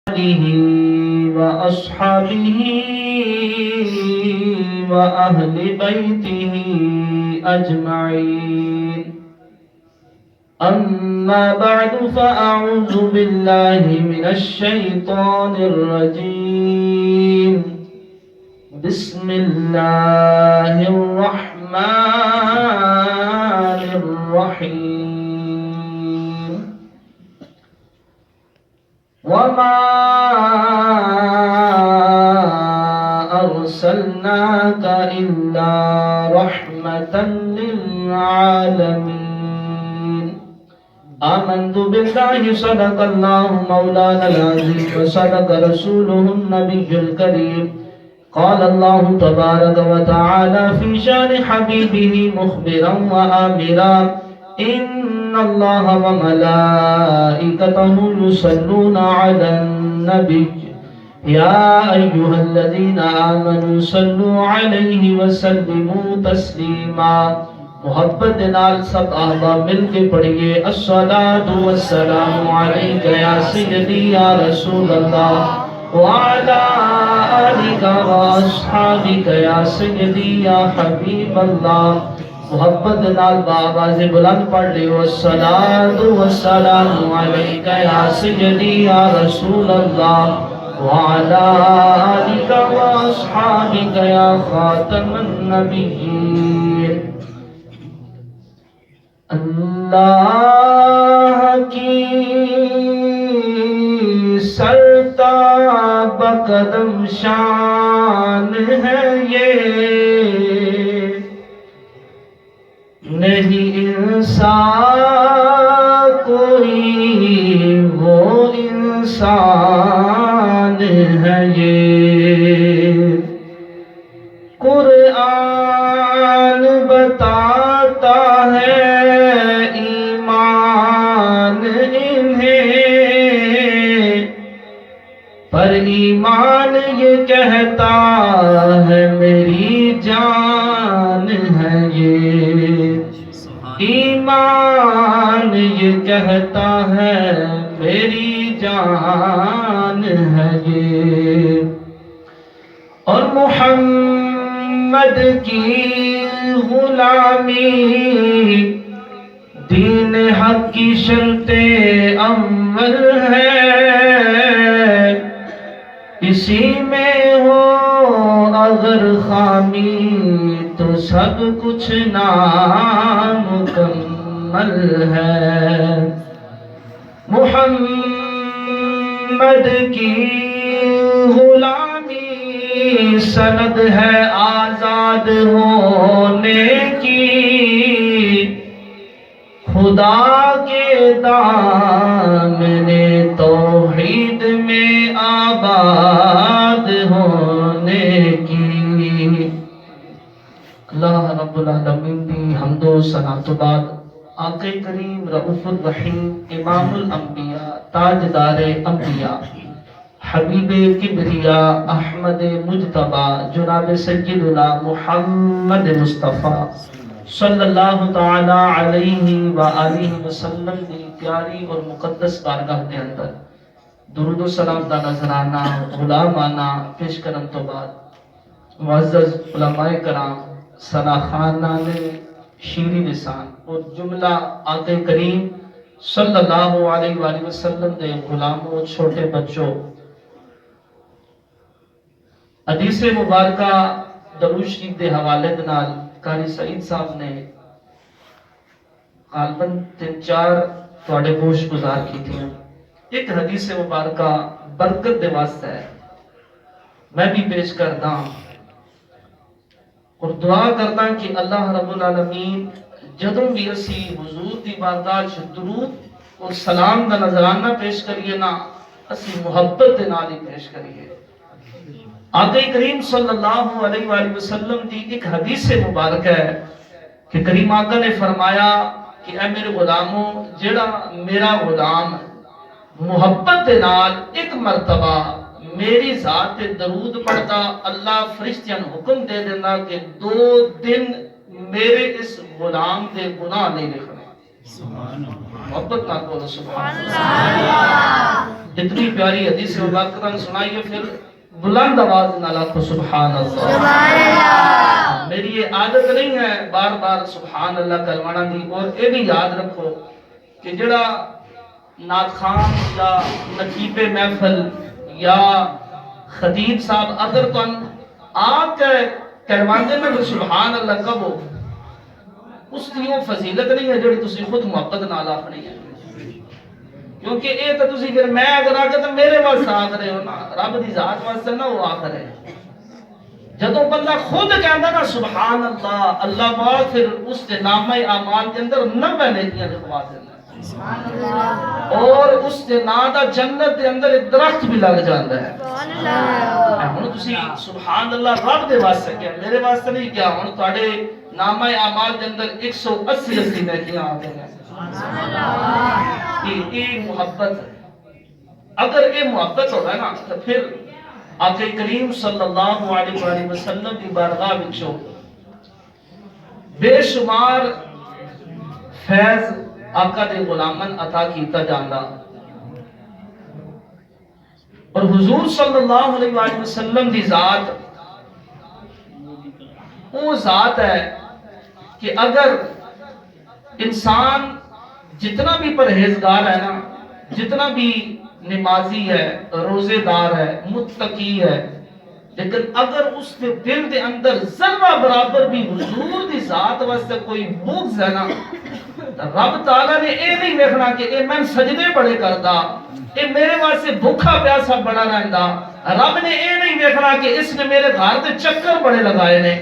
آلہ وأصحابہ وأہل بیتہ أجمعین أما بعد فأعوذ بالله من الشيطان الرجيم بسم الله الرحمن الرحيم وما أرسلناك إلا رحمة للعالمين آمنت بالله صدق الله مولانا العظيم وصدق رسوله النبي الكريم قال الله تبارك وتعالى في شان حبيبه مخبرا وآمرا إن الله وملائكته يصلون على النبي يا أيها الذين آمنوا صلوا عليه وسلموا تسليما محبت نال سب احباب مل کے پڑھیے الصلاۃ والسلام علیک یا سیدی یا رسول اللہ وعلى آلك واصحابك یا سیدی یا حبیب اللہ محبت نال بآواز بلند پڑھ لیو الصلاۃ والسلام علیک یا سیدی یا رسول اللہ وعلى آلك واصحابك یا خاتم النبیین اللہ کی سرتاب قدم شان ہے یہ نہیں انسان کوئی وہ انسان ہے یہ قرآن بتاتا ہے پر ایمان یہ کہتا ہے میری جان ہے یہ ایمان یہ کہتا ہے میری جان ہے یہ اور محمد کی غلامی دین حق کی شرط اول ہے اسی میں ہو اگر خامی تو سب کچھ نامکمل ہے محمد کی غلامی سند ہے آزاد ہونے کی خدا کے دامن توحید میں آباد ہونے کی اللہ رب العالمین دی حمد و ثنا تو بعد آقا کریم رؤوف الرحیم امام الانبیاء تاجدار انبیاء حبیب کبریا احمد مجتبی جناب سیدنا محمد مصطفیٰ صلی اللہ تعالی علیہ وآلہ وسلم دی پیاری اور مقدس بارگاہ کے اندر درود و سلام دا نظرانہ غلامانہ پیش کرن تو بعد معزز علماء کرام سناخانان شیریں لسان اور جملہ آقا کریم صلی اللہ علیہ وآلہ وسلم دے غلاموں چھوٹے بچوں حدیث مبارکہ درود شریف دے حوالے نال قاری سعید صاحب نے غالباً 3-4 تواڈے گوش گزار کی تھی ایک حدیث مبارکہ برکت دے واسطے ہے میں بھی پیش کردا اور دعا کردا کہ اللہ رب العالمین جدوں بھی اسی حضور دی بارگاہ وچ درود اور سلام دا نذرانہ پیش کریے نا اسی محبت دے نال ہی پیش کریے آقا کریم صلی اللہ علیہ وآلہ وسلم دی ایک حدیث مبارک ہے کہ کریم آقا نے فرمایا کہ اے میرے غلاموں جڑا میرا غلام محبت دے نال ایک مرتبہ میری ذات تے درود پڑھتا اللہ فرشتیاں حکم دے دینا کہ 2 دن میرے اس غلام دے گناہ نہیں لکھنے محبت نہ بولو سبحان اللہ اتنی پیاری حدیث مبارکہ سنائیے، پھر بلند آواز نہ لاکھو سبحان اللہ۔ سبحان اللہ۔ میری یہ عادت نہیں ہے بار بار سبحان اللہ کلمانا دی، اور یہ بھی یاد رکھو کہ جڑا نعت خان یا نقیب محفل یا خطیب صاحب اگر تو آپ کے کہواندے میں تو سبحان اللہ کہو، اس کی وہ فضیلت نہیں ہے جڑی تسی خود محبت نال آخنی ہے، کیونکہ اے تو تسی پھر میں اگر آگے تو میرے واسطے آخ رہے ہو نا، رب دی ذات واسطے نہ وہ آخ رہے۔ جدوں بندہ خود کہندا نا سبحان اللہ، اللہ پاک پھر اس کے نامہ اعمال کے اندر 90 نیکیاں لکھوا دینا، اور اس کے نام دا جنت کے اندر ایک درخت بھی لگ جاتا ہے۔ ہن تسی سبحان اللہ رب دے واسطے کیا، میرے واسطے نہیں کیا، ہن تواڈے نامہ اعمال کے اندر 180 نیکیاں آ گئی ہیں۔ یہ محبت ہے، اگر یہ محبت ہوگا نا تو پھر آقا کریم صلی اللہ علیہ وآلہ وسلم کی بارگاہ وچوں بے شمار فیض آقا دے غلامن عطا کیتا جاندا، اور حضور صلی اللہ علیہ وآلہ وسلم دی ذات وہ ذات ہے کہ اگر انسان جتنا بھی پرہیزگار ہے نا، جتنا بھی نمازی ہے، روزے دار ہے، متقی ہے، لیکن اگر اس کے دل دے اندر ذرہ برابر بھی حضور دی ذات واسطے کوئی بغض ہے نا، رب تعالیٰ نے اے نہیں دیکھنا کہ اے میں سجدے بڑے کردا، اے میرے واسطے بھوکا پیاسا بڑا رہندا، رب نے اے نہیں دیکھنا کہ اس نے میرے گھر تے چکر بڑے لگائے نے،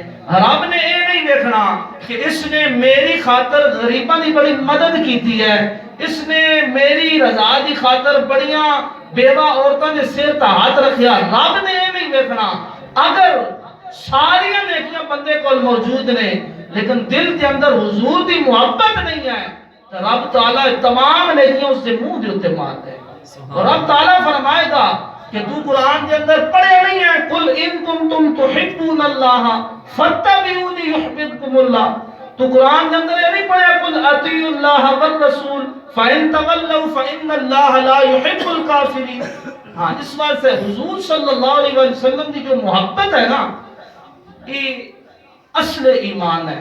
رب نے اے نہیں دیکھنا کہ اس نے میری خاطر غریباں دی بڑی مدد کیتی ہے، اس نے میری رضا دی خاطر بڑیاں بیوہ عورتوں نے سر تے ہاتھ رکھیا، رب نے اے نہیں دیکھنا۔ اگر ساری نیکیاں بندے کو موجود نے لیکن دل کے اندر حضور دی محبت نہیں ہے تو رب تعالیٰ تمام نیکیاں اس سے منہ دے اتے مار دے گا، اور رب تعالیٰ فرمائے گا کہ تو قرآن کے اندر پڑھے نہیں ہے قل ان کنتم تحبون اللہ فاتبعونی یحببکم اللہ، تو قرآن کے اندر یہ نہیں پڑھا قل اطیعوا اللہ والرسول فإن تولوا فإن اللہ لا يحب الکافرین۔ ہاں اس بات سے حضور صلی اللہ علیہ وسلم کی جو محبت ہے نا، یہ اصل ایمان ہے،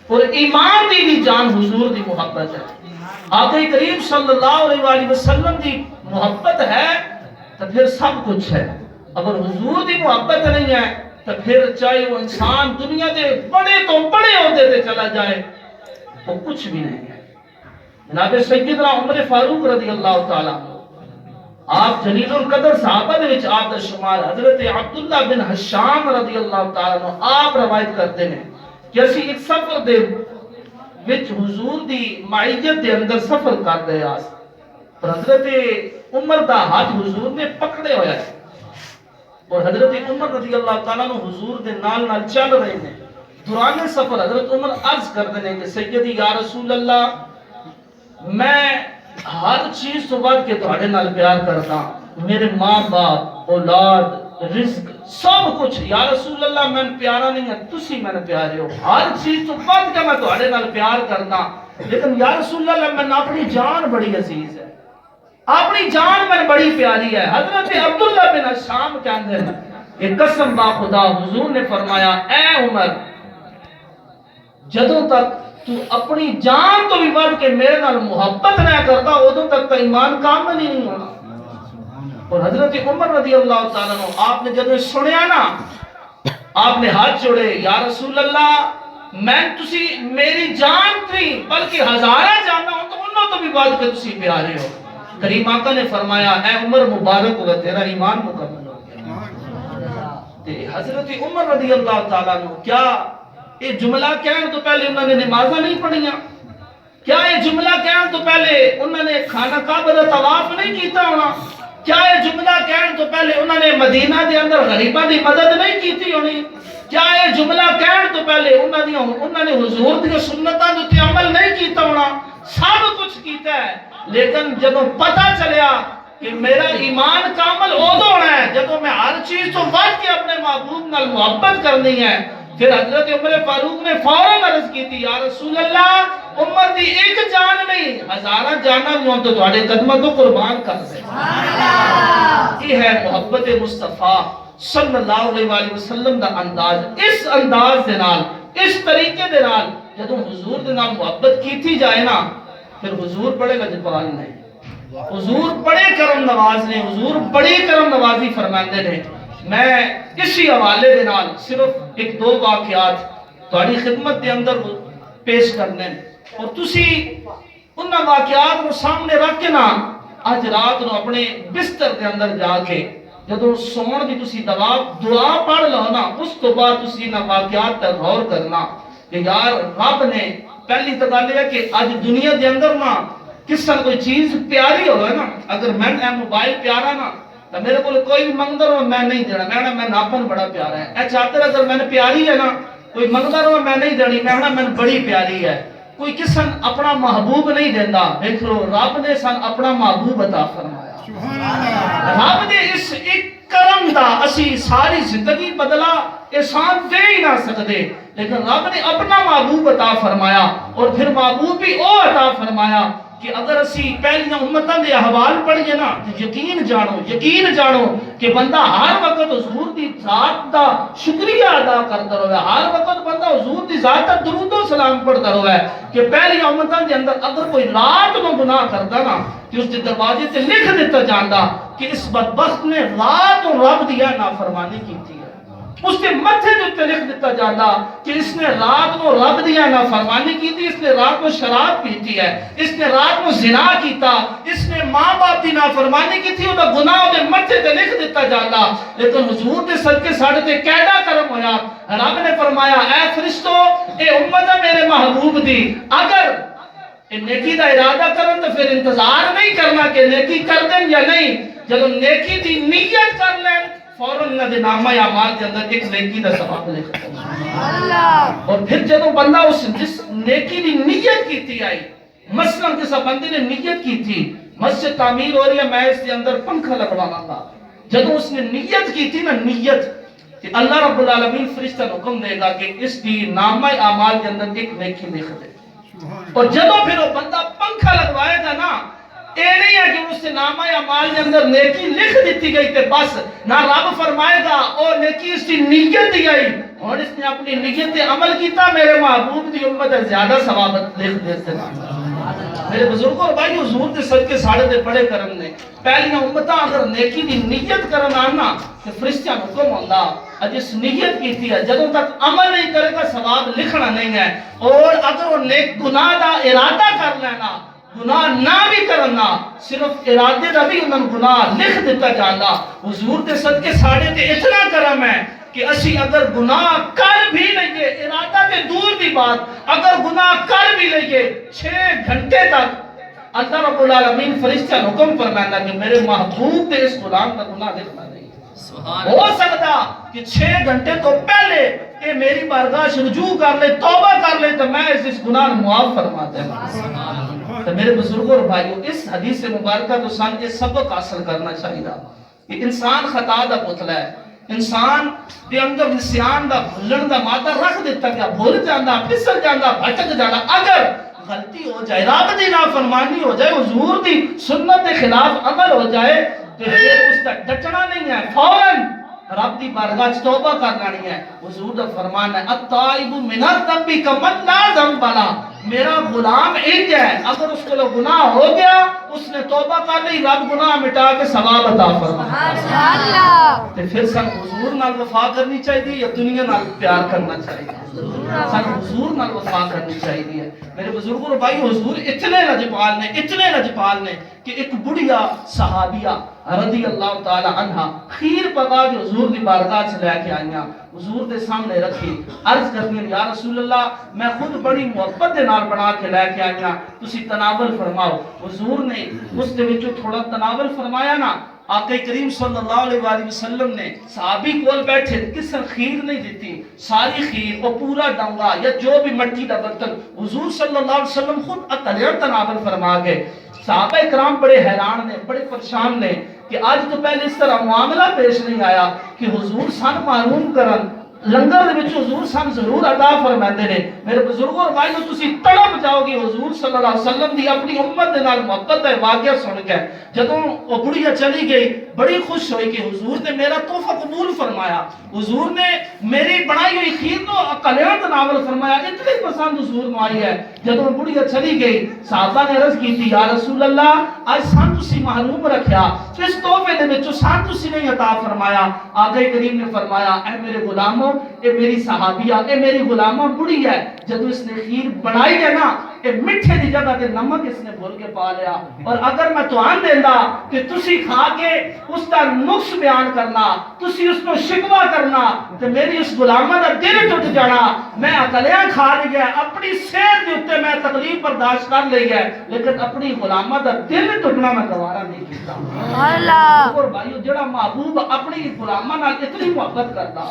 اور ایمان دی بھی جان حضور دی محبت ہے۔ آقا کریم صلی اللہ علیہ وآلہ وسلم دی محبت ہے تو پھر سب کچھ ہے، اگر حضور دی محبت نہیں ہے تو پھر چاہے وہ انسان دنیا دے بڑے تو بڑے عہدے تے چلا جائے وہ کچھ بھی نہیں ہے۔ جناب سیدنا عمر فاروق رضی اللہ تعالیٰ آپ جلیل القدر صحابہ دے وچ آپ دا شمار، حضرت عبداللہ بن حشام رضی اللہ تعالیٰ آپ روایت کرتے ہیں کہ اسی ایک سفر دے وچ حضور دی معیت دے اندر سفر کر رہے آس، اور حضرت عمر دا ہاتھ حضور نے پکڑے ہویا ہے، اور حضرت عمر رضی اللہ تعالیٰ نے حضور دے نال نال چل رہے ہیں۔ دوران سفر حضرت عمر عرض کرتے ہیں کہ سیدی یا رسول اللہ، میں ہر چیز تو بات کے تھوڑے نال پیار کرتا، میرے ماں باپ، اولاد، رزق، سب کچھ، یا رسول اللہ میں پیارا نہیں ہے، تسی میں نے پیارے ہو، ہر چیز تو بات کے میں تھوڑے نال پیار کرتا، لیکن یا رسول اللہ میں اپنی جان بڑی عزیز ہے، اپنی جان میں بڑی پیاری ہے۔ حضرت عبداللہ بن حشام کے اندر یہ قسم با خدا حضور نے فرمایا اے عمر، جدوں تک تو اپنی جان تو بھی بڑھ کے میرے نال محبت نہ کرتا ادوں تک تو ایمان کامل ہی نہیں ہونا۔ اور حضرت عمر رضی اللہ تعالیٰ عنہ آپ نے جب سنیا نا، آپ نے ہاتھ جوڑے، یا رسول اللہ میں تسی میری جان تھی بلکہ ہزارہ جاننا ہوں تو انہوں تو بھی بات کہ تسی پیارے ہو۔ کریم آقا نے فرمایا اے عمر مبارک ہوگا تیرا ایمان مکمل ہو گیا۔ حضرت عمر رضی اللہ تعالیٰ عنہ کیا یہ جملہ کہنے تو پہلے انہوں نے نمازہ نہیں پڑھیاں؟ کیا یہ جملہ کہنے تو پہلے انہوں نے خانہ کعبہ دا طواف نہیں کیتا ہونا؟ کیا یہ جملہ کہنے تو پہلے انہوں نے مدینہ دے اندر غریبہ دی مدد نہیں کیتی ہونی؟ کیا یہ جملہ کہنے تو پہلے انہوں نے حضور دی سنتاں تے عمل نہیں کیتا ہونا؟ سب کچھ کیتا ہے، لیکن جب پتہ چلیا کہ میرا ایمان کامل ادوں ہونا ہے جب میں ہر چیز تو بڑھ کے اپنے محبوب نال محبت کرنی ہے، پھر حضرت عمر فاروق نے فوراً عرض کی تھی یا رسول اللہ امت دی ایک جان نہیں ہزارہ جانا بھی ہوں تو تھوڑے قدمہ تو قربان کر دے۔ یہ ہے محبت مصطفیٰ صلی اللہ علیہ وآلہ وسلم دا انداز. اس انداز دے نال اس طریقے دے نال جدوں حضور دے نال محبت کیتی جائے نا پھر حضور بڑے لجپال نے, حضور بڑے کرم نواز نے, حضور بڑی کرم نوازی فرماندے نے. میں اسی حوالے دے نال صرف ایک دو واقعات تہاڈی خدمت دے اندر پیش کرنے اور تسی انہاں واقعات کو سامنے رکھ کے نا اج رات نو اپنے بستر دے اندر جا کے جدوں سون دی تسی دعا پڑھ لو نا اس تو بعد تسی انہاں واقعات تے غور کرنا کہ یار رب نے پہلی تو گل ہے کہ اج دنیا دے اندر نا کس نے کوئی چیز پیاری ہوئے نا, اگر میں موبائل پیارا نا تو میرے کو کوئی بھی منگتا رہا میں نہیں دینا, میں ناپن بڑا پیارا ہے. اے چادر اگر میں نے پیاری ہے نا کوئی منگتا رہا میں نہیں دینی, میں بڑی پیاری ہے. کوئی کسن اپنا محبوب نہیں دینا, دیکھ لو رب نے سن اپنا محبوب عطا فرمایا. رب نے اس ایک کرم دا اسی ساری زندگی بدلا احسان دے ہی نہ سکتے, لیکن رب نے اپنا محبوب عطا فرمایا اور پھر محبوب بھی او عطا فرمایا کہ اگر اسی پہلیاں امتاں دے احوال پڑھیے نا تو یقین جانو کہ بندہ ہر وقت حضور دی ذات دا شکریہ ادا کرتا رہے, ہر وقت بندہ حضور دی ذات دا درود و سلام پڑھتا رہے کہ پہلیاں امتاں دے اندر اگر کوئی رات میں گناہ کرتا نا کہ اس دے دروازے تے لکھ دیتا جاندا کہ اس بدبخت نے رات و رب دیا نافرمانی کی تھی. اس کے متھے جو تے لکھ دیتا جاتا کہ اس نے رات کو رب دیا نافرمانی کی تھی, اس نے رات کو شراب پیتی ہے, اس نے رات کو زنا کیتا, اس نے ماں باپ دی نافرمانی کی تھی, وہ گناہ دے متھے تے لکھ دیتا جاتا. لیکن حضور دے صدقے ساڈے تے کیڑا کرم ہویا, رب نے فرمایا اے فرشتو اے امت میرے محبوب دی اگر نیکی دا ارادہ کرن تو پھر انتظار نہیں کرنا کہ نیکی کر دیں یا نہیں, جب نیکی دی نیت کر لیں فوراً نہ دے نامہ اعمال کے اندر ایک نیکی دا ثواب لکھ اللہ. اور پھر جب بندہ اس جس نیکی دی نیت کی تھی آئی, مثلا کس بندے نے نیت کی تھی مسجد تعمیر ہو رہی ہے میں اس کے اندر پنکھا لگوانا گا, جب اس نے نیت کی تھی نا نیت کہ اللہ رب العالمین فرشتہ حکم دے گا کہ اس دی نامہ اعمال کے اندر ایک نیکی لکھ دے. اور جب پھر وہ بندہ پنکھا لگوائے گا نا اے نہیں ہے کہ اس سے نامہ اعمال کے اندر نیکی لکھ دیتی گئی تے بس نہ رب فرمائے گا اور نیکی اس کی نیت دی گئی اور اس نے اپنی نیت تے عمل کیتا میرے محبوب دی امت زیادہ ثواب لکھ دیتے. میرے بزرگوں اور بھائی حضور دے صدقے ساڑے دے بڑے کرم نے. پہلیاں امتاں اگر نیکی دی نیت کرن آنا کہ فرشتیاں حکم ہوندا جس نیت کیتی ہے جدوں تک عمل نہیں کرے گا ثواب لکھنا نہیں ہے. اور اگر وہ نیک گناہ دا ارادہ کر لینا گناہ نہ بھی کرنا صرف ارادے دا بھی انہوں گناہ لکھ دیتا جانا. حضور دے صدقے ساڑے تے اتنا کرم ہے کہ اسی اگر گناہ کر بھی لئیے ارادہ تے دور دی بات اگر گناہ کر بھی لئیے 6 گھنٹے تک اللہ رب العالمین فرشتہ حکم فرمانا کہ میرے محبوب دے اس غلام کا گناہ لکھنا نہیں. ہو سکتا کہ 6 گھنٹے تو پہلے کہ میری بارگاہ سے رجوع کر لے توبہ کر لے تو میں اس گناہ معاف فرما دیں. تو میرے بزرگوں اور بھائیوں اس حدیث مبارکہ تو سان یہ سبق حاصل کرنا چاہیے کہ انسان خطا دا پتلا ہے, انسان دے اندر نسیان دا بھولن دا مادہ رکھ دیتا کہ بھول جاندہ پھسل جاندہ بھٹک جاندہ. اگر غلطی ہو جائے رب دی نافرمانی ہو جائے حضور دی سنت کے خلاف عمل ہو جائے تو پھر اس کا ڈٹنا نہیں ہے, فوراً رب دی بارگاہ توبہ کرنا نہیں ہے. حضور دا فرمان ہے التائب من الذنب کمن لا ذنب له, میرا غلام انج ہے اگر اس کو گناہ ہو گیا اس نے توبہ کر لی رب گناہ مٹا کے ثواب عطا فرمائے. ماشاءاللہ. تے پھر سن حضور نال وفا کرنی چاہیے یا دنیا نال پیار کرنا چاہیے؟ سن حضور نال وفا کرنی چاہیے. میرے بزرگوں اور بھائی حضور اتنے لجپال نے کہ ایک بڑھیا صحابیہ رضی اللہ تعالی عنہ خیر پکا جو حضور دی بارگاہ سے لے کے آئیاں حضور دے سامنے رکھی عرض کرنی یا رسول اللہ میں خود بڑی محبت دے نال بنا کے لے کے آئیاں تسی تناول فرماؤ. حضور نے اس دے وچوں تھوڑا تناول فرمایا نا آقا کریم صلی اللہ علیہ وآلہ وسلم نے صحابی کول بیٹھے کس خیر نہیں دیتی ساری خیر وہ پورا ڈونگا یا جو بھی مٹی دا برتن حضور صلی اللہ علیہ وسلم خود اکلیہ تناول فرما گئے. صحابہ اکرام بڑے حیران نے بڑے پریشان نے کہ آج تو پہلے اس طرح معاملہ پیش نہیں آیا کہ حضور سن معلوم کرن لنگر دے وچ حضور سان ضرور عطا فرماندے نے میرے بزرگوں اور بھائیو تسی تڑپ جاؤ گے حضور صلی اللہ علیہ وسلم دی اپنی امت دے نال محبت دا واقعہ سن کے جدوں وہ بڑھیا چلی گئی بڑی خوش ہوئی کہ حضور نے میرا تحفہ قبول فرمایا حضور نے میری بنائی ہوئی کھیر تو کلیاں تناول فرمایا اتنی پسند حضور نو آئی ہے جدوں بڑھیا چلی گئی صحابہ نے عرض کی تھی یا رسول اللہ آج سان تسی محروم رکھیا اس تحفے دے وچ سان تسی نہیں عطا فرمایا آقا کریم نے فرمایا اے میرے غلاموں اے میری صحابیہ اے میری غلامہ بڑی ہے جدو اس نے خیر بنائی ہے نا اے مٹھے دی جگہ تے نمک اس نے بھول کے پا لیا اور اگر میں تو آن دیندا کہ تسی کھا کے اس دا نقص بیان کرنا تسی اس کو شکوا کرنا تے میری اس غلامہ دا دل ٹوٹ جانا میں اکلیاں کھا لی گیا اپنی صحت دے اوتے میں تکلیف برداشت کر لی ہے لیکن اپنی غلامہ دا دل ٹوٹنا میں گوارا نہیں کیتا اللہ اور بھائیو جڑا محبوب اپنی غلامہ نال اتنی محبت کرتا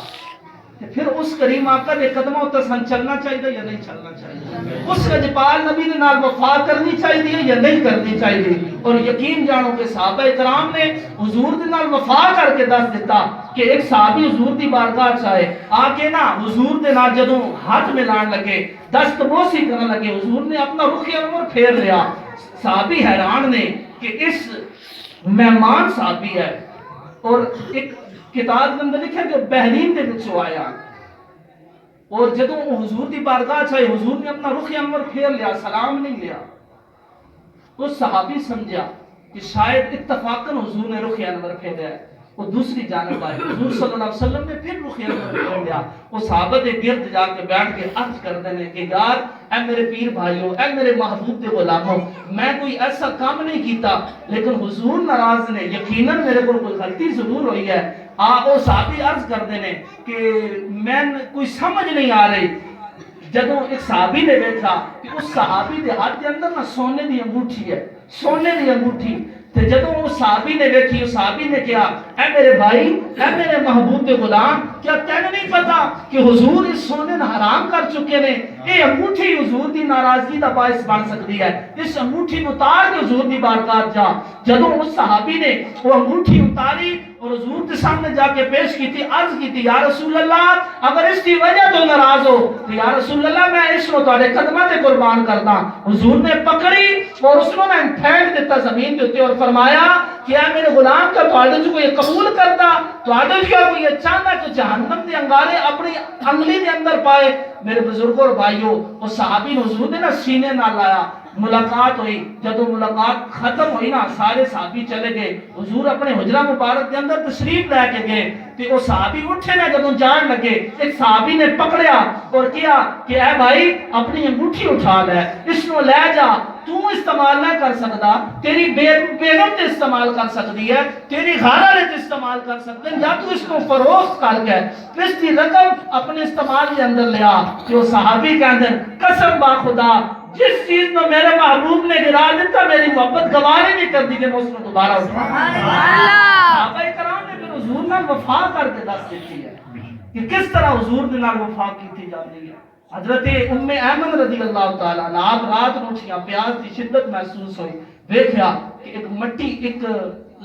پھر اس کریم آقا دے قدموں تے سن چلنا چاہیے یا نہیں چلنا چاہیے اس رجپال نبی دے نال وفا کرنی چاہیے یا نہیں کرنی چاہیے اور یقین جانو کہ صحابہ کرام نے حضور دے نال وفا کر کے دس دیتا کہ ایک صحابی حضور دی بارگاہ چاہے آ کے نا حضور دے نال جدوں ہاتھ ملان لگے دست بوسی کرنے لگے حضور نے اپنا رخ انور پھیر لیا صحابی حیران نے کہ اس مہمان صحابی ہے اور ایک کتاب کے اندر لکھا کہ بحرین دے وچوں آیا اور جدوں حضور دی بارگاہ چاہے حضور نے اپنا رخ انور پھیر لیا سلام نہیں لیا تو صحابی سمجھا کہ شاید اتفاقاً حضور نے رخ انور پھیرا ہے وہ دوسری جانب آئے حضور صلی اللہ علیہ وسلم نے پھر رخ انور پھیر لیا وہ صحابہ دے گرد جا کے بیٹھ کے عرض کر دینے کہ یار اے میرے پیر بھائیوں اے میرے محبوب دے غلاموں میں کوئی ایسا کام نہیں کیتا لیکن حضور ناراض نے یقیناً میرے کو کوئی غلطی ضرور ہوئی ہے وہ صحابی عرض کر دینے کہ میں کوئی سمجھ نہیں آ رہی جدوں ایک صحابی نے دیکھا کہ اس صحابی دے ہاتھ کے اندر نا سونے دی انگوٹھی ہے سونے دی انگوٹھی تے جدوں اس صحابی نے دیکھی اس صحابی نے کہا اے میرے بھائی اے میرے محبوب دے غلام کیا تینوں نہیں پتا کہ حضور اس سونے نہ حرام کر چکے نے یہ انگوٹھی حضور دی ناراضگی دا باعث بن سکتی ہے اس انگوٹھی کو اتار کے حضور دی بارگاہ جا جدوں اس صحابی نے وہ انگوٹھی اتاری اور حضور کے سامنے جا کے پیش کی تھی عرض کی تھی یا رسول اللہ اگر اس کی وجہ تو ناراض ہو تو یا رسول اللہ میں اس کو تہاڈے قدماں تے قربان کردا حضور نے پکڑی اور اس نے پھینک دیتا زمین تے اور فرمایا کہ اے میرے غلام کا تہاڈے جو کوئی قبول کردا تہاڈے جو کوئی یہ چاہندا کہ جہنم دے انگارے اپنی انگلی دے اندر پائے میرے بزرگوں اور بھائیوں وہ صحابی حضور نے نا سینے نال لایا ملاقات ہوئی جدو ملاقات ختم ہوئی نا سارے صحابی چلے گئے حضور اپنے حجرہ مبارک کے اندر تشریف لے کے گئے تے وہ صحابی اٹھے نا جدو جان لگے ایک صحابی نے پکڑیا اور کیا کہ اے بھائی اپنی انگوٹھی اٹھا لے اس کو لے جا تو استعمال نہ کر سکتا تیری بیگم تے استعمال کر سکتی ہے تیری گھر والے تے استعمال کر سکتے ہیں یا تو اس کو فروخت کر کے اس کی رقم اپنے استعمال کے اندر لیا کہ وہ صحابی کے اندر قسم با خدا جس چیز میں میرے محبوب نے گرا دیتا میری محبت گوارے نہیں کر دی کہ میں اس کو دوبارہ اٹھا صحابہ کرام نے پھر حضور نال وفا کر کے دس دیتی ہے کہ کس طرح حضور دے نال وفا کی جاتی ہے حضرت ام ایمن رضی اللہ تعالیٰ عنہ آپ رات نو اٹھیاں پیاس کی شدت محسوس ہوئی دیکھیا کہ ایک مٹی ایک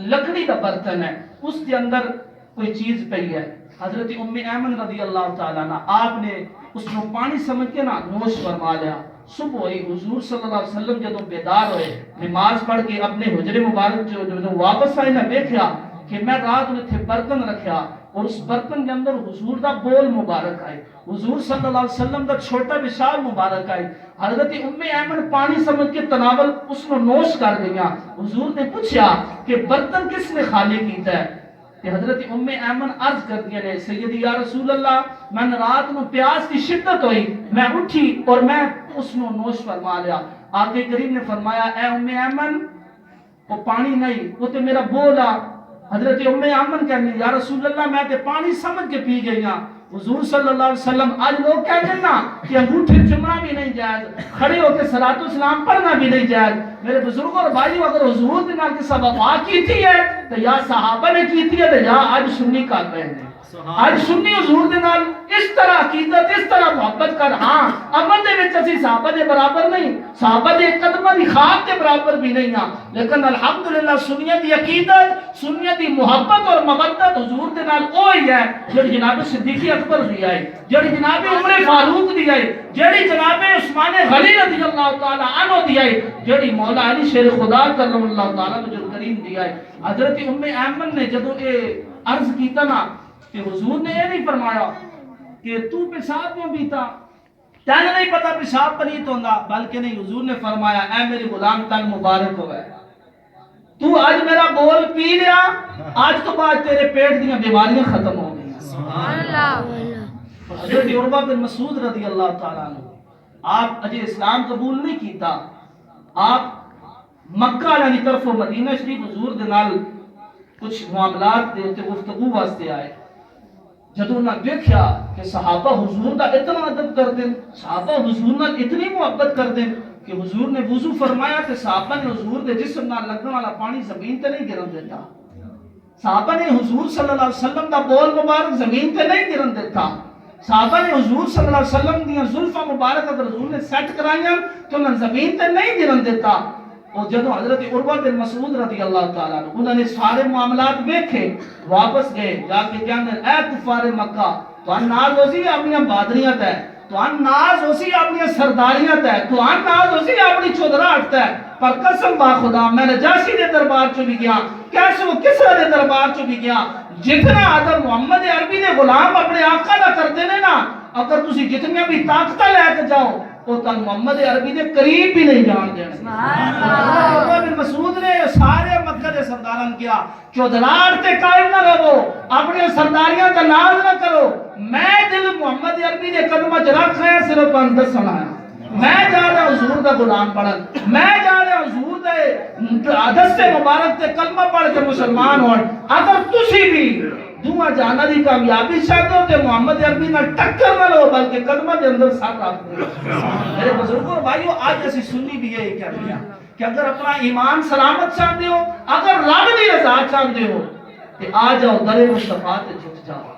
لکڑی کا برتن ہے اس کے اندر کوئی چیز پئی ہے حضرت ام ایمن رضی اللہ تعالیٰ عنہ آپ نے اس کو پانی سمجھ کے نا نوش فرما لیا صبح ہوئی حضور صلی اللہ علیہ وسلم جدوں بیدار ہوئے نماز پڑھ کے اپنے حجرے مبارک جو واپس آئے نہ دیکھیا کہ میں رات نے تھے برتن رکھیا اور اس برتن کے اندر حضور دا بول مبارک آئے حضور صلی اللہ علیہ وسلم دا چھوٹا وشال مبارک آئے حضرت ام ایمن پانی سمجھ کے تناول اس کو نوش کر گیا حضور نے پوچھا کہ برتن کس نے خالی کیتا ہے کہ حضرت ام ایمن عرض کر دیا رہے سیدی یا رسول اللہ میں رات میں پیاس کی شدت ہوئی میں اٹھی اور میں اس نے نوش فرما لیا آقا کریم نے فرمایا اے ام ایمن وہ پانی نہیں وہ تو میرا بولا حضرت ام ایمن کہنے یا رسول اللہ میں تے پانی سمجھ کے پی گئی ہاں حضور صلی اللہ علیہ وسلم آج لوگ کہتے ہیں نا کہ انگوٹھے چومنا بھی نہیں جائز کھڑے ہو کے صلاۃ السلام پڑھنا بھی نہیں جائز میرے بزرگوں اور بھائیوں اگر حضور کے نال کے سبب وفا کی تھی ہے تو یا صحابہ نے کی تھی ہے تو یا آج سنی کر رہے ہیں آج سنی حضور دے نال اس طرح عقیدت اس طرح محبت کر ہاں عمل دے وچ اسی صحابہ دے برابر نہیں صحابہ دے قدمہ دی خاک دے برابر بھی نہیں ہاں لیکن الحمدللہ سنیت دی عقیدت سنیت دی محبت اور مودت حضور دے نال وہی ہے جڑی جناب صدیق اکبر دی آئی جڑی جناب عمر فاروق دی آئی جڑی جناب عثمان غنی رضی اللہ تعالی عنہ دی آئی جڑی مولا علی شیر خدا کرم اللہ تعالی وجل کریم دی آئی حضرت ام ایمن نے جدوں اے عرض کیتا نا کہ حضور نے یہ نہیں فرمایا کہ تو پیشاب میں بھی تھا تین نہیں پتا پیشاب پلیت ہوندہ بلکہ نہیں حضور نے فرمایا اے میری غلام تن مبارک ہوئے تو آج میرا بول پی لیا آج تو بعد تیرے پیٹ دیا بیماریاں ختم ہو گئی سبحان اللہ حضرت عروہ بن مسعود رضی اللہ تعالیٰ عنہ آپ اجے اسلام قبول نہیں کیتا آپ مکہ یعنی طرف مدینہ شریف حضور دے نال کچھ معاملات دے تے گفتگو واسطے آئے جدوں نہ دیکھیا کہ صحابہ حضور دا اتنا ادب کر دیں صحابہ حضور نال اتنی محبت کر دیں کہ حضور نے وضو فرمایا کہ صحابہ نے حضور دے جسم نال لگن والا پانی زمین تے نہیں گرن دیتا صحابہ نے حضور صلی اللہ علیہ وسلم دا بول مبارک زمین تے نہیں گرن دیتا صحابہ نے حضور صلی اللہ علیہ وسلم دیاں زلفاں مبارک اگر حضور نے سیٹ کرائیاں تو انہاں زمین تے نہیں گرن دیتا اور جدوں حضرت عروہ بن مسعود رضی اللہ تعالیٰ عنہ انہوں نے سارے معاملات دیکھے واپس گئے جا کے کہنے اے کفار مکہ تو ان ناز ہوسی اپنی بہادریاں تے تو ان ناز ہوسی اپنی سرداریاں تے تو ان ناز ہوسی اپنی چودراہٹ تے پر قسم با خدا میں نجاشی دے دربار چ بھی گیا کیسے وہ کسرا دے دربار چ بھی گیا جتنا ادب محمد عربی دے غلام اپنے آقا دا کرتے نے نا اگر تسی جتنی بھی طاقت لے کے جاؤ وہ تن محمد عربی دے قریب بھی نہیں جان دینے عروہ بن مسعود نے سارے مکہ دے سرداران کیا چودراہٹ تے قائم نہ رہو اپنے سرداریاں کا ناز نہ کرو میں دل محمد عربی دے قدمہ چ رکھ ہے صرف ان دسنا ہے میں جا رہا حضور دا غلام پڑھن میں جا رہا حضور دے دست مبارک تے کلمہ پڑھ کے مسلمان ہون اگر تسی بھی دعا جانا دی کامیابی چاہتے ہو تے محمد عربی نہ ٹکر نہ لو بلکہ قدمہ دے اندر ساتھ آپ دے میرے بزرگوں بھائیو آج ایسی سنی بھی ہے کیا دیا کہ اگر اپنا ایمان سلامت چاہتے ہو اگر رب دی رضا چاہتے ہو کہ آ جاؤ در مصطفیٰ تے جھک جاؤ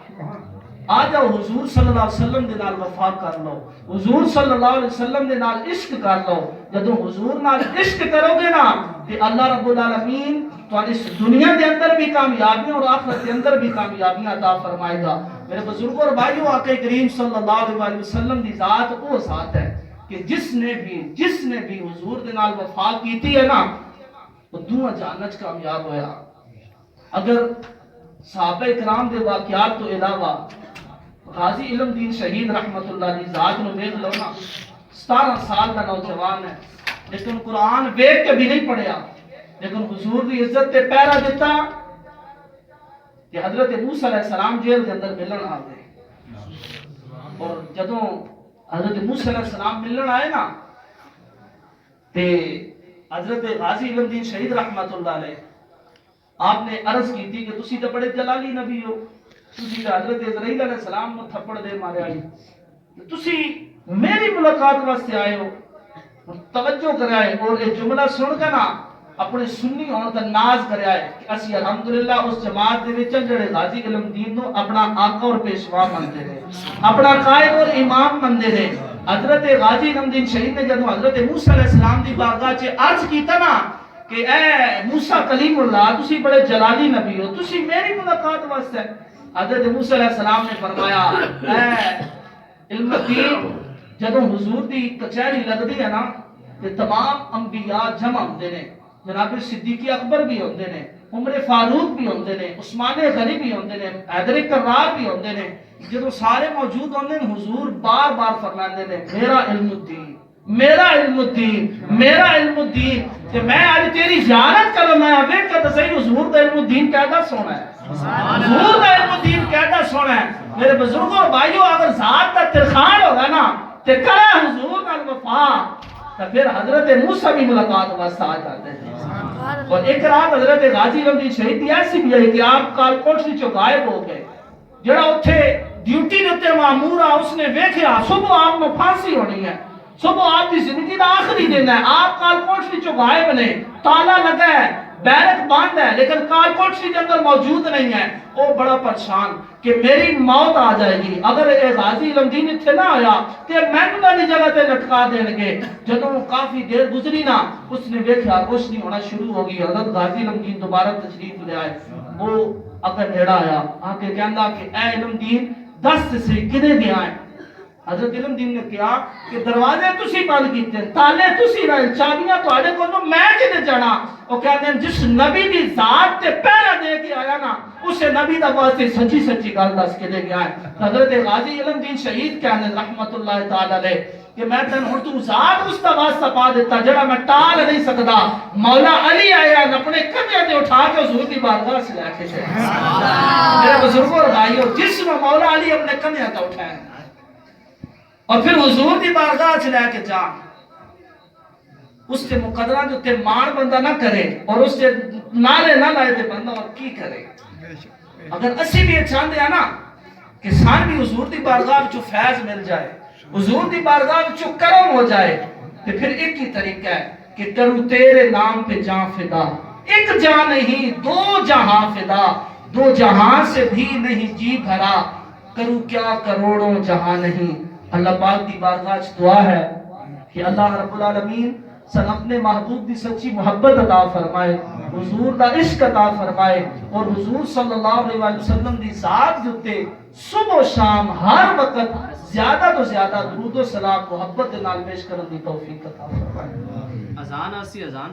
آ جاؤ حضور صلی اللہ علیہ وسلم دے نال وفا کر لو حضور صلی اللہ علیہ وسلم دے نال عشق کر لو جدوں حضور نال عشق کرو گے نا کہ اللہ رب العالمین تو اس دنیا دے اندر بھی کامیابیاں اور آخرت دے اندر بھی کامیابیاں عطا فرمائے گا میرے بزرگوں اور بھائیوں آقا کریم صلی اللہ علیہ وسلم دی ذات وہ ذات ہے کہ جس نے بھی حضور دے نال وفا کیتی ہے نا وہ دنیا جانت کامیاب ہویا اگر صحابہ کرام دے واقعات تو علاوہ غازی علم دین شہید رحمت اللہ علیہ ذات نو دیکھ لو نا 17 سال کا نوجوان ہے لیکن قرآن دیکھ کے بھی نہیں پڑھیا لیکن حضور دی عزت تے پہرا دیتا کہ حضرت موسیٰ علیہ السلام جیل کے اندر ملن آ گئے اور جدوں حضرت موسیٰ علیہ السلام ملن آئے نا تے حضرت غازی علم دین شہید رحمت اللہ علیہ آپ نے عرض کی تھی کہ تسی تے بڑے جلالی نبی ہو تسی حضرت اسرائیل علیہ السلام نو تھپڑ دے مارے آئی تسی میری ملاقات واسطے آئے ہو توجہ کرے آئے اور یہ جملہ سن کے نا اپنے سنی ہونے کا ناز کرے آئے کہ اسی الحمدللہ اس جماعت دے وچ جڑے غازی علم دین نو اپنا آقا اور پیشوا منتے ہیں اپنا قائد اور امام منتے ہیں حضرت غازی علم دین شہید نے جدوں حضرت موسیٰ علیہ السلام دی بارگاہ چ عرض کیتا نا کہ اے موسیٰ کلیم اللہ تسی بڑے جلالی نبی ہو تسی میری ملاقات واسطے حضرت موسیٰ علیہ السلام نے فرمایا اے علم دین جدوں حضور دی کچہری لگدی ہے نا تے تمام انبیاء جمع ہوندے نے جناب صدیق اکبر بھی ہوندے نے عمر فاروق بھی ہوندے نے عثمان غنی بھی ہوندے نے حیدر کرار بھی ہوندے نے جدوں سارے موجود ہوندے نے حضور بار بار فرماندے نے میرا علم الدین میرا علم الدین میرا علم الدین کہ میں آج تیری زیارت کروں میں ویکھ کے صحیح حضور دا علم الدین کیسا سونا ہے حضور دا علم الدین کیسا سونا ہے میرے بزرگوں اور بھائیوں اگر ذات دا ترخان ہوگا نا تے کرے حضور نال وفا تو پھر حضرت موسیٰ بھی ملاقات واسطہ آ جاتے ہیں اور ایک رات حضرت غازی علم دین شہید دی ایسی بھی ہے کہ آپ کال کوٹلی چو غائب ہو گئے جڑا اتھے ڈیوٹی دیتے معمور آ اس نے ویکھیا صبح آپ کو پھانسی ہونی ہے صبح آپ کی زندگی دا آخری دن ہے آپ کال کوٹلی چو غائب نے تالا لگا ہے بیرک بند ہے لیکن کال کوٹری کے اندر موجود نہیں ہے. وہ بڑا پریشان کہ میری موت آ جائے گی اگر اے غازی علم دین اتنے نہ آیا تو مینو والی جگہ تے لٹکا دیں گے. جدوں کافی دیر گزری نا اس نے دیکھا روشنی ہونا شروع ہو گئی. حضرت غازی علم دین دوبارہ تشریف لے آئے. وہ اگر نیڑا آیا آ کے کہندا کہ اے علم دین دست سے کدے گیا ہے. حضرت علم دین نے کہا کہ دروازے تسی بند کیتے تالے تسی رہے چابیاں تواڈے کولوں میں کدے جانا. وہ کہتے ہیں جس نبی دی ذات تے پہرا دے کے آیا نا اسے نبی دا واسطے سچی سچی گل دس کے دے گیا ہے. حضرت غازی علم دین شہید کہنے رحمت اللہ تعالی علیہ کہ میں تن ہن تو ذات اس دا واسطہ پا دیتا جڑا میں ٹال نہیں سکدا. مولا علی آیا اپنے کندھے تے اٹھا کے حضور دی بارگاہ سے لے کے گئے. میرے بزرگوں اور بھائیوں جسم مولا علی اپنے کندھے تے اٹھایا اور پھر حضور دی بارگاہ چ لے کے جا. اس سے مقدرہ جو تے مان بندہ نہ کرے اور اس سے نالے نہ لائے تے بندہ اور کی کرے. اگر اسی بھی چاہتے ہیں نا کہ سان بھی حضور دی بارگاہ وچوں فیض مل جائے حضور دی بارگاہ وچوں کرم ہو جائے تو پھر ایک ہی طریقہ ہے کہ کروں تیرے نام پہ جان فدا. ایک جان نہیں دو جہاں فدا دو جہاں سے بھی نہیں جی بھرا کروں کیا کروڑوں جہاں نہیں. اللہ پاک دی بارگاہ وچ دعا ہے کہ اللہ رب العالمین سن اپنے محبوب دی سچی محبت عطا فرمائے حضور دا عشق عطا فرمائے اور حضور صلی اللہ علیہ وسلم دی ذات دے اوتے صبح و شام ہر وقت زیادہ تو زیادہ درود و سلام محبت دے نال پیش کرن دی توفیق عطا فرمائے. اذان اسی اذان